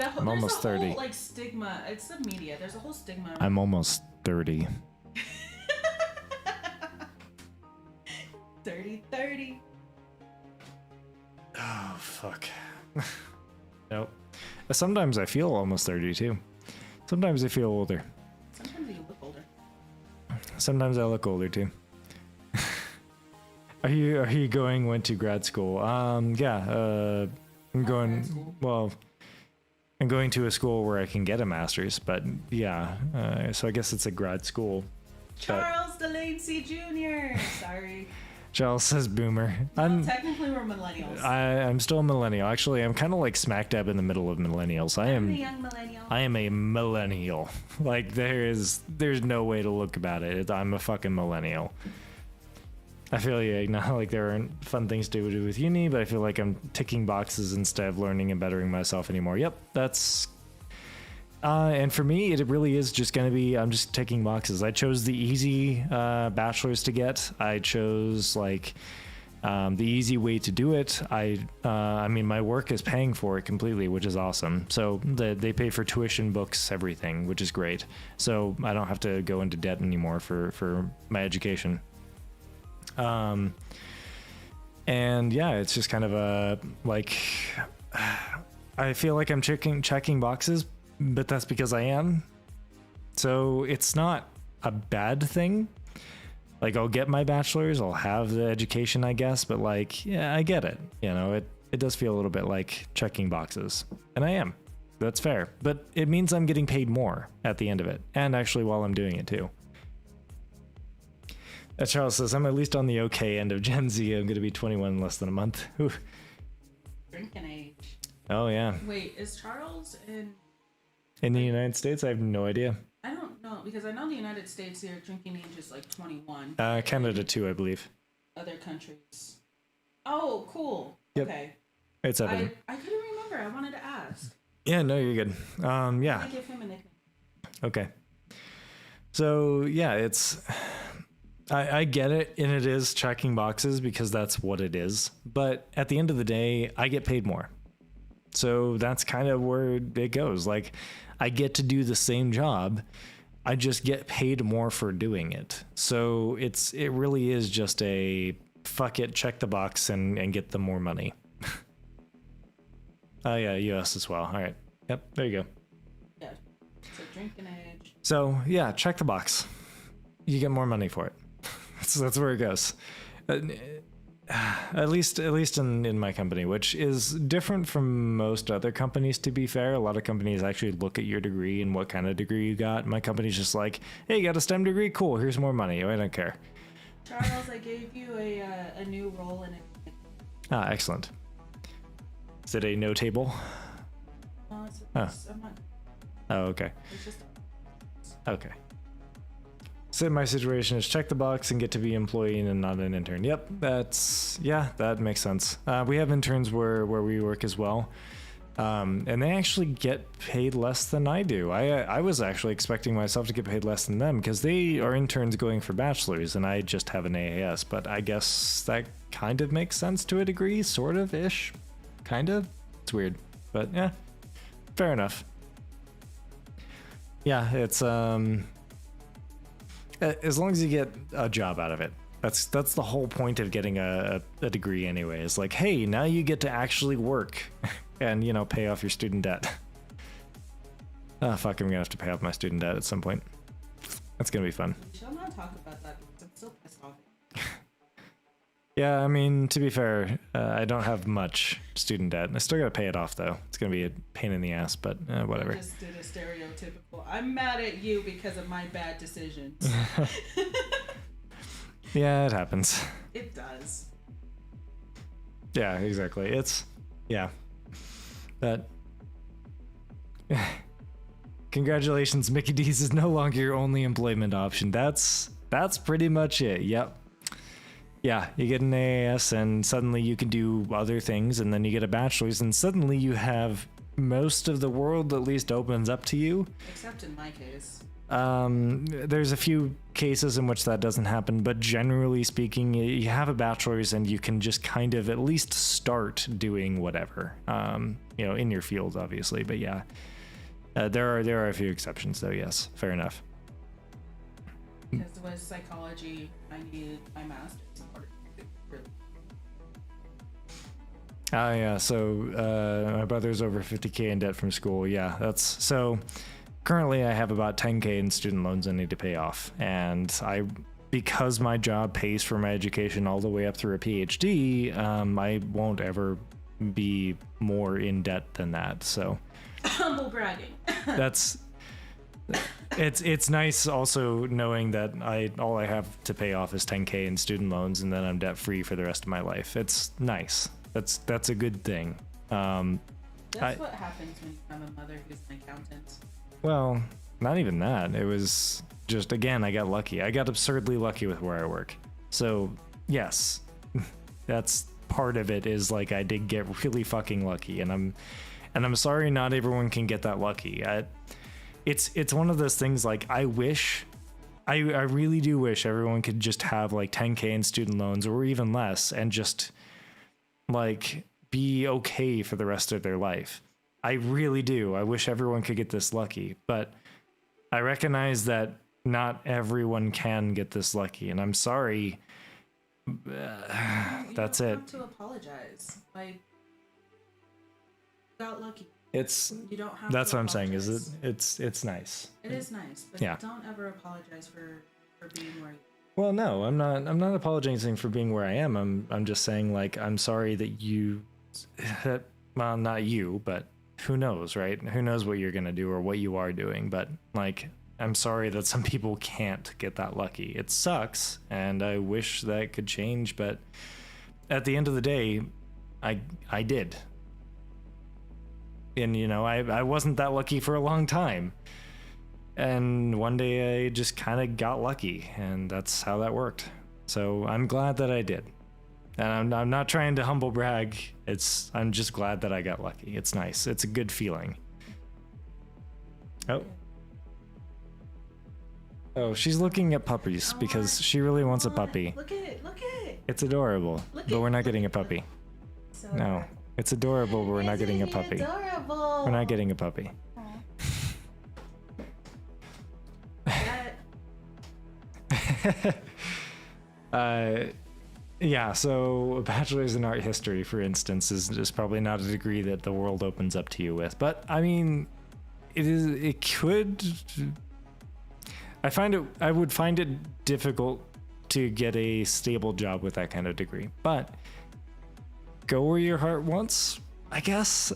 I'm almost 30. Whole, like, stigma. It's the media. There's a whole stigma. I'm almost 30. 30. Oh, fuck. Nope. Sometimes I feel almost 30 too. Sometimes I feel older. Sometimes you look older. Sometimes I look older too. Are you went to grad school? Yeah, I'm going, grad school. well, I'm going to a school where I can get a master's, but yeah, so I guess it's a grad school. Charles Delancey Jr. Sorry. Charles says boomer. Technically, we're millennials. I'm still a millennial. Actually, I'm kind of like smack dab in the middle of millennials. I'm a young millennial. I am a millennial. Like, there's no way to look about it. I'm a fucking millennial. I feel not like there aren't fun things to do with uni, but I feel like I'm ticking boxes instead of learning and bettering myself anymore. Yep, that's. And for me, it really is just going to be, I'm just ticking boxes. I chose the easy bachelor's to get. I chose like the easy way to do it. I mean, my work is paying for it completely, which is awesome. So they pay for tuition, books, everything, which is great. So I don't have to go into debt anymore for my education. And yeah, it's just kind of a like, I feel like I'm checking boxes, but that's because I am. So it's not a bad thing. Like, I'll get my bachelor's, I'll have the education, I guess, but like, yeah, I get it. You know, it does feel a little bit like checking boxes, and I am. That's fair, but it means I'm getting paid more at the end of it, and actually while I'm doing it too. Charles says, I'm at least on the okay end of Gen Z. I'm going to be 21 in less than a month. Whew. Drinking age. Oh, yeah. Wait, is Charles in the United States? I have no idea. I don't know, because I know the United States, their drinking age is like 21. Canada too, I believe. Other countries. Oh, cool. Yep. Okay. It's Evan. I couldn't remember. I wanted to ask. Yeah, no, you're good. Yeah. I give him a nickname. Okay. So, yeah, it's... I get it, and it is checking boxes because that's what it is. But at the end of the day, I get paid more. So that's kind of where it goes. Like, I get to do the same job. I just get paid more for doing it. So it really is just a fuck it, check the box and get the more money. Oh yeah, US as well. All right. Yep, there you go. Yeah. So drinking age. So yeah, check the box. You get more money for it. That's where it goes. At least in my company, which is different from most other companies, to be fair. A lot of companies actually look at your degree and what kind of degree you got. My company's just like, hey, you got a STEM degree? Cool, here's more money. I don't care. Charles, I gave you a new role in it. Ah, excellent. Is it a no table? No, it's I'm not. Oh, okay. It's just. Okay. So my situation is check the box and get to be employee and not an intern. Yep, that makes sense. We have interns where we work as well. And they actually get paid less than I do. I was actually expecting myself to get paid less than them because they are interns going for bachelor's and I just have an AAS, but I guess that kind of makes sense to a degree, sort of ish. Kind of. It's weird, but yeah, fair enough. Yeah, it's as long as you get a job out of it. That's the whole point of getting a degree anyway. Is like, hey, now you get to actually work and, you know, pay off your student debt. Oh, fuck, I'm gonna have to pay off my student debt at some point. That's gonna be fun. We shall not talk about that because I'm so pissed off. Yeah, I mean, to be fair, I don't have much student debt. I still gotta pay it off, though. It's gonna be a pain in the ass, but whatever. I just did a stereotypical. I'm mad at you because of my bad decisions. Yeah, it happens. It does. Yeah, exactly. Yeah. But congratulations, Mickey D's is no longer your only employment option. That's pretty much it. Yep. Yeah, you get an AAS and suddenly you can do other things, and then you get a bachelor's and suddenly you have most of the world at least opens up to you. Except in my case. There's a few cases in which that doesn't happen, but generally speaking, you have a bachelor's and you can just kind of at least start doing whatever, you know, in your field, obviously. But yeah, there are a few exceptions, though. Yes, fair enough. Because with psychology, I needed my master's in order to really. Yeah. So my brother's over 50K in debt from school. Yeah, that's so. Currently, I have about 10K in student loans I need to pay off, and because my job pays for my education all the way up through a PhD, I won't ever be more in debt than that. So, humble bragging. It's nice also knowing that all I have to pay off is 10K in student loans, and then I'm debt free for the rest of my life. It's nice. That's a good thing. That's what happens when you have a mother who's an accountant. Well, not even that. It was just, again, I got lucky. I got absurdly lucky with where I work. So yes, that's part of it, is like I did get really fucking lucky, and I'm sorry not everyone can get that lucky. It's one of those things, like I really do wish everyone could just have like 10K in student loans or even less and just like be okay for the rest of their life. I really do. I wish everyone could get this lucky, but I recognize that not everyone can get this lucky, and I'm sorry. That's it. You don't have to apologize. Like, got lucky. You don't have. That's to what I'm saying. apologize. Is it's nice. It is nice, but Yeah. don't ever apologize for being where you. Well, no, I'm not apologizing for being where I am. I'm just saying, like, I'm sorry that well, not you, but who knows, right? Who knows what you're gonna do or what you are doing, but like, I'm sorry that some people can't get that lucky. It sucks, and I wish that could change, but at the end of the day, I did. And, you know, I wasn't that lucky for a long time. And one day I just kind of got lucky, and that's how that worked. So I'm glad that I did. And I'm not trying to humble brag. I'm just glad that I got lucky. It's nice. It's a good feeling. Oh, she's looking at puppies because she really wants a puppy. Look at it. Look at it. It's adorable, but we're not getting a puppy. So No, it's adorable, but we're not getting a puppy. Adorable. We're not getting a puppy. Yeah, so a bachelor's in art history, for instance, is probably not a degree that the world opens up to you with. But I mean, it could. I would find it difficult to get a stable job with that kind of degree. But go where your heart wants, I guess.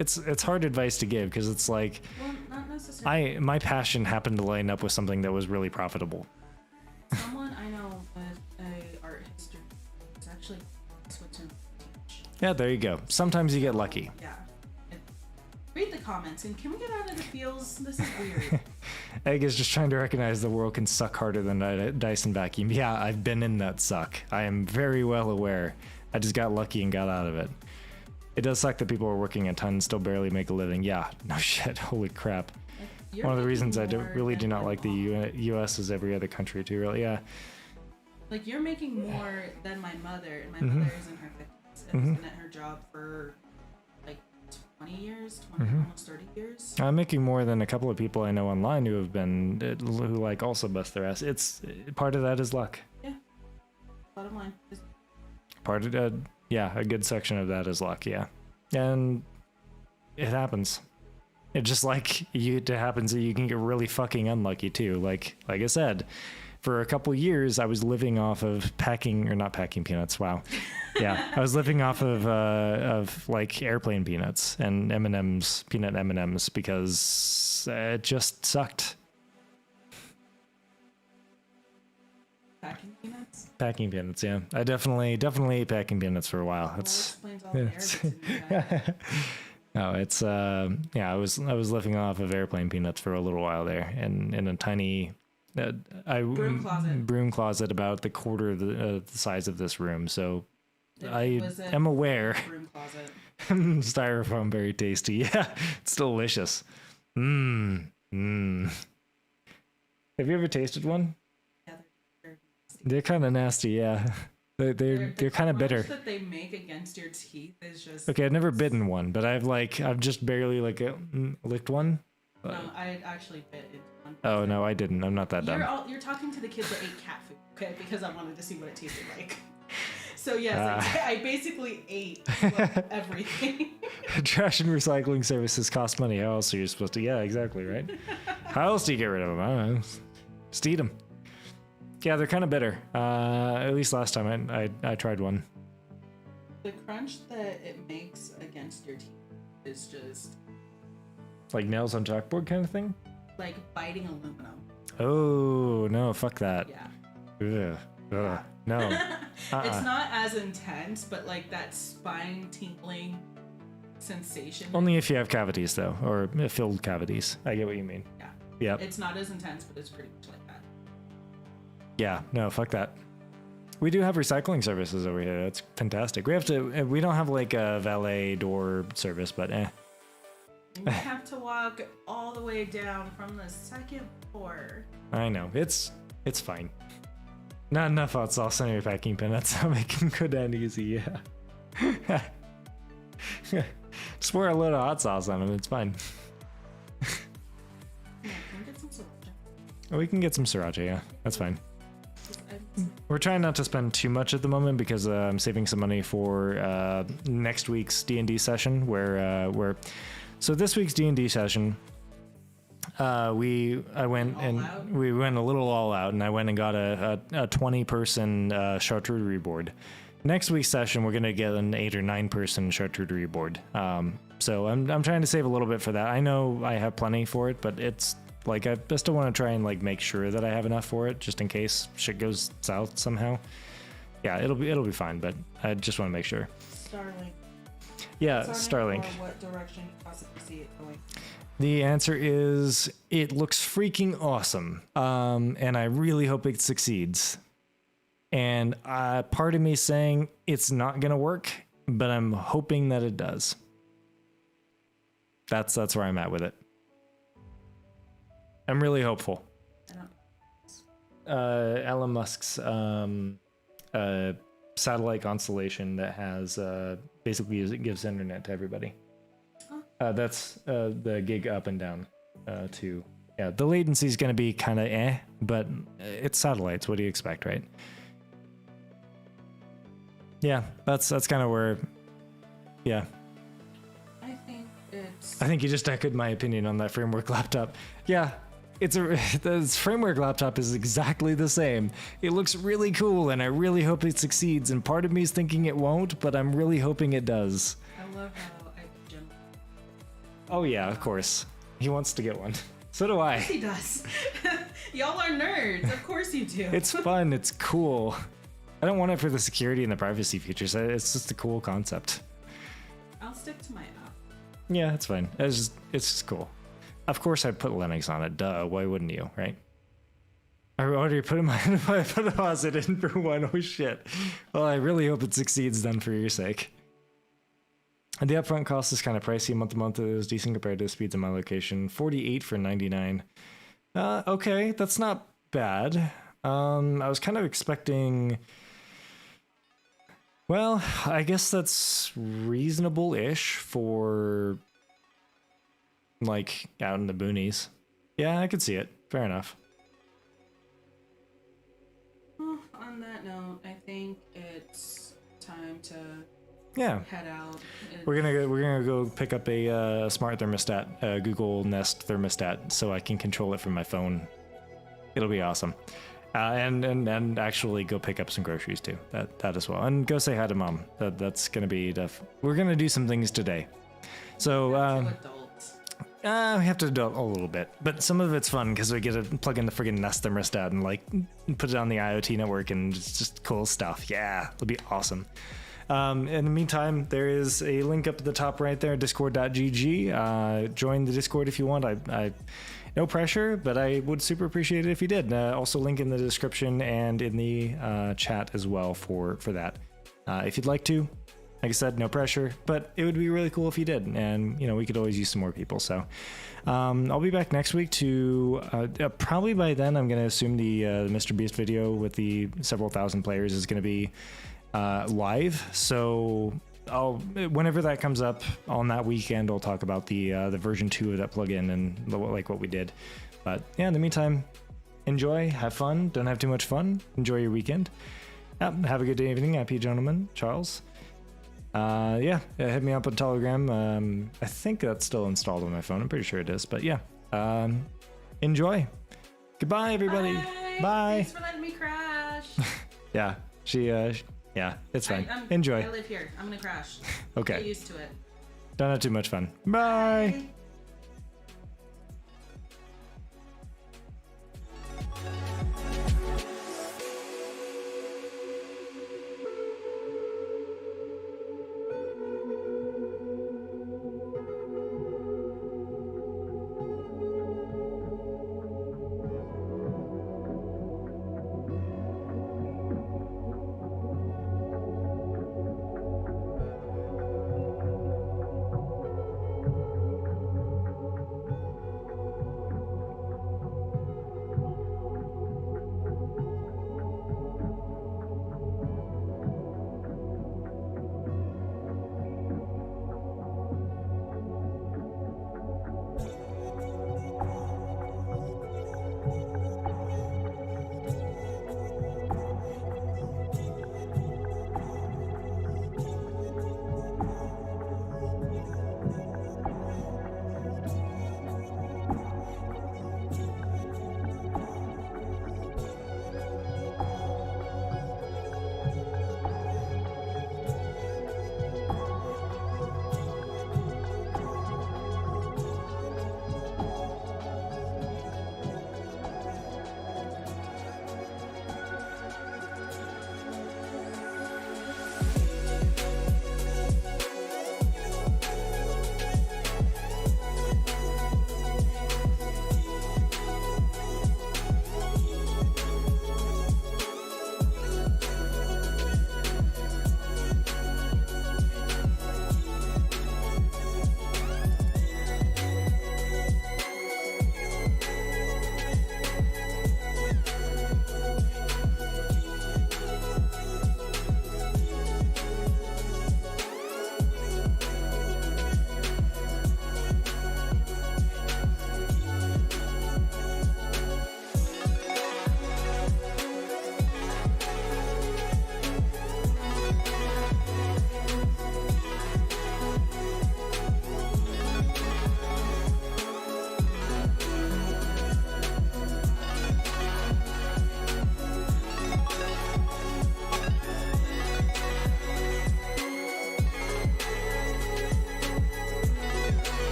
It's hard advice to give, because it's like, Well, not necessarily. my passion happened to line up with something that was really profitable. Someone I know with a art history is actually switching to teach. Yeah, there you go. Sometimes you get lucky. Yeah. Read the comments, and can we get out of the feels? This is weird. Egg is just trying to recognize the world can suck harder than a Dyson vacuum. Yeah, I've been in that suck. I am very well aware. I just got lucky and got out of it. It does suck that people are working a ton and still barely make a living. Yeah, no shit. Holy crap. You're One of the making reasons I more really do than not my like the mom. U.S. is every other country too, really. Yeah. Like, you're making more than my mother, and my mother is in her 50s and has been at her job for like 20 years, almost 30 years. I'm making more than a couple of people I know online who like also bust their ass. It's part of that is luck. Yeah. Bottom line. Part of a good section of that is luck. Yeah, and it happens. It just like it happens that you can get really fucking unlucky too. Like I said, for a couple years I was living off of not packing peanuts. Wow. Yeah, I was living off of like airplane peanuts and peanut M&Ms, because it just sucked. Packing peanuts? Packing peanuts, yeah. I definitely ate packing peanuts for a while. Well, It's that explains all the it's- arrogance in you guys. no, it's I was living off of airplane peanuts for a little while there, and in a tiny broom closet about the quarter of the size of this room. So I Was it am aware. Room closet. Styrofoam, very tasty. Yeah, it's delicious. Have you ever tasted one? Yeah, they're They're kind of nasty. Yeah, they're kind of bitter. that they make against your teeth is just. Okay, I've never bitten one, but I've just barely licked one. No, I actually bit into one. Oh no, I didn't. I'm not that dumb. You're talking to the kids that ate cat food, okay? Because I wanted to see what it tasted like. So yes, I basically ate everything. Trash and recycling services cost money. How else are you supposed to? Yeah, exactly, right? How else do you get rid of them? I don't know. Just eat them. Yeah, they're kind of bitter. At least last time I tried one. The crunch that it makes against your teeth is just Like nails on chalkboard kind of thing? like biting aluminum. Oh, no, fuck that. Yeah. Ugh. No. It's not as intense, but like that spine tingling sensation. Only if you have cavities, though, or filled cavities. I get what you mean. Yeah. Yep. It's not as intense, but it's pretty much like that. Yeah, no, fuck that. We do have recycling services over here. That's fantastic. We don't have like a valet door service, but You have to walk all the way down from the second floor. I know. It's fine. Not enough hot sauce on your packing peanuts. I'll make them go down easy, yeah. Just pour a load of hot sauce on them. It's fine. Yeah, can we get some sriracha? We can get some sriracha, yeah. That's fine. We're trying not to spend too much at the moment because I'm saving some money for next week's D&D session so this week's D&D session, we went a little all out, and I went and got a 20-person charcuterie board. Next week's session, we're gonna get an 8 or 9-person charcuterie board. So I'm trying to save a little bit for that. I know I have plenty for it, but it's like I still want to try and like make sure that I have enough for it, just in case shit goes south somehow. Yeah, it'll be fine, but I just want to make sure. Starlink. Yeah, Starlink. What direction you possibly see it going? The answer is it looks freaking awesome, and I really hope it succeeds. And part of me saying it's not gonna work, but I'm hoping that it does. That's where I'm at with it. I'm really hopeful. Elon Musk's satellite constellation that has basically it gives internet to everybody. That's the gig up and down too. Yeah, the latency is going to be kind of but it's satellites. What do you expect, right? Yeah, that's kind of where. Yeah. I think you just echoed my opinion on that framework laptop. Yeah, this framework laptop is exactly the same. It looks really cool, and I really hope it succeeds. And part of me is thinking it won't, but I'm really hoping it does. I love how Jim. Oh yeah, of course. He wants to get one. So do I. Yes, he does. Y'all are nerds. Of course you do. It's fun. It's cool. I don't want it for the security and the privacy features. It's just a cool concept. I'll stick to my app. Yeah, it's fine. It's just cool. Of course, I'd put Linux on it. Duh. Why wouldn't you, right? I already put a deposit in for one. Oh shit. Well, I really hope it succeeds then for your sake. And the upfront cost is kind of pricey. Month to month is decent compared to the speeds in my location. 48 for 99. Okay, that's not bad. I was kind of expecting. Well, I guess that's reasonable-ish for like out in the boonies. Yeah, I could see it. Fair enough. Well, on that note, I think it's time to head out. We're gonna go pick up a smart thermostat, a Google Nest thermostat, so I can control it from my phone. It'll be awesome. And actually go pick up some groceries too. That as well. And go say hi to Mom. That's gonna be we're gonna do some things today. So we have to do a little bit, but some of it's fun because we get to plug in the friggin' Nest thermostat and like put it on the IoT network, and it's just cool stuff. Yeah, it'll be awesome. In the meantime, there is a link up at the top right there, discord.gg. Join the Discord if you want. I no pressure, but I would super appreciate it if you did. Also link in the description and in the chat as well for that. If you'd like to, like I said, no pressure, but it would be really cool if you did. And, you know, we could always use some more people. So I'll be back next week to probably by then, I'm going to assume the Mr. Beast video with the several thousand players is going to be live. So whenever that comes up on that weekend, I'll talk about the version 2 of that plugin and like what we did. But yeah, in the meantime, enjoy, have fun, don't have too much fun, enjoy your weekend. Have a good evening, happy gentlemen, Charles. Hit me up on Telegram. I think that's still installed on my phone. I'm pretty sure it is, but yeah. Enjoy. Goodbye, everybody. Bye. Thanks for letting me crash. Yeah, yeah, it's fine. Enjoy. I live here. I'm gonna crash. Okay. Get used to it. Don't have too much fun. Bye.